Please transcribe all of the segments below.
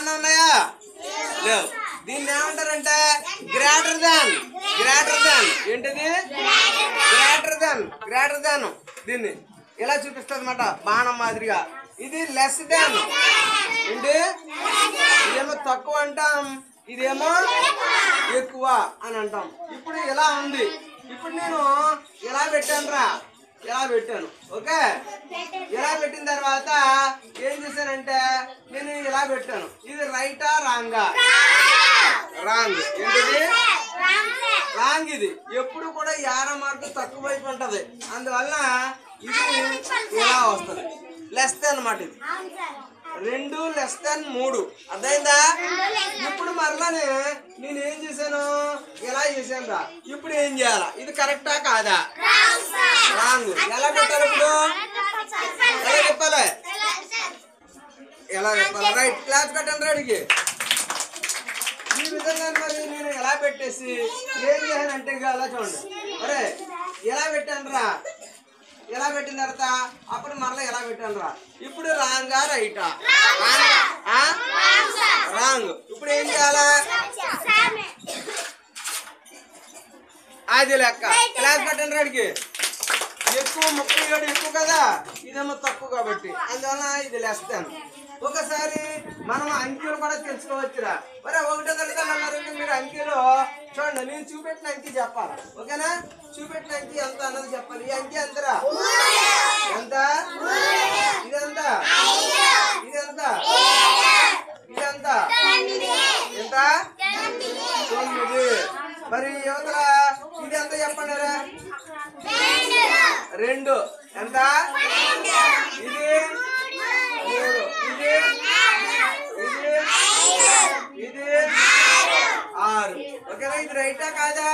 ఏమైనా ఉన్నాయా? లేవు. దీన్ని ఏమంటారంటే గ్రేటర్ దాన్. ఏంటిది? Greater than. దీన్ని ఇలా చూపిస్తుంది అన్నమాట బాణం మాదిరిగా. ఇది లెస్ దాన్. ఏంటి? ఇదేమో తక్కువ అంటాం, ఇదేమో ఎక్కువ అని అంటాం. ఇప్పుడు ఇలా ఉంది. ఇప్పుడు నేను ఇలా పెట్టాను ఓకే. ఇలా పెట్టిన తర్వాత ఏం చేశానంటే నేను ఇలా పెట్టాను. ఇది రైటా రాంగా? రాంగ్. ఏంటిది? రాంగ్. ఇది ఎప్పుడు కూడా 50 మార్కులు తక్కువ వైపు ఉంటది. అందువల్ల ఇది ఇలా వస్తుంది. లెస్ దాన్ అన్నమాట. ఇది 2 లెస్ దాన్ 3. అర్థమైందా? ఇప్పుడు మరలానే నేను ఏం చేశాను? ఇలా చేశాను రా. ఇప్పుడు ఏం చేయాలా? ఇది కరెక్టా కాదా? రాంగ్. ఎలా పెట్టాలి? ఇప్పుడు ఎలా చెప్పాలి? రైట్. క్లాస్ కట్టండి రెడీకి. ఈ విధంగా మరి నేను ఎలా పెట్టేసి ఏం చేయాలంటే అలా చూడండి. అరే ఎలా పెట్టాను రా. ఎలా పెట్టిన తర్వాత అప్పుడు మరలా ఎలా పెట్టాను రా. ఇప్పుడు రాంగా రైటా? రాంగ్. ఇప్పుడు ఏం చేయాలా? అది లెక్క. క్లాస్ కట్టండి రెడీకి. ఎక్కువ 37 ఎక్కువ కదా, ఇదేమో తక్కువ కాబట్టి అందువల్ల ఇది లెస్ దాన్. ఒకసారి మనం అంకెలు కూడా తెలుసుకోవచ్చురా. మరి 1వ తరగతి అన్నారు మీరు అంకెలు చూడండి. నేను చూపెట్టిన అంకె చెప్పాలి ఓకేనా? చూపెట్టిన అంకె ఎంత అన్నది చెప్పాలి. ఈ అంకె ఎంతరా? ఎంత? ఇదెంత? ఇదెంత? ఇదెంత? ఎంత? 9. మరి యువతల ఇది ఎంత చెప్పండి రా? 2. ఎంత? ఇది 3. ఇది 6. ఓకేనా? ఇది రైటా కాదా?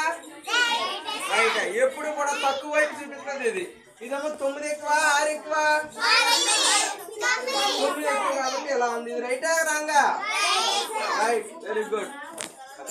రైటా. ఎప్పుడు కూడా తక్కువ వైపు చూపిస్తుంది ఇది. ఇదేమో 9 ఎక్కువ 6 ఎక్కువ? 9 ఎక్కువ కాబట్టి ఎలా ఉంది. ఇది రైటా రాంగా? రైట్. Very good.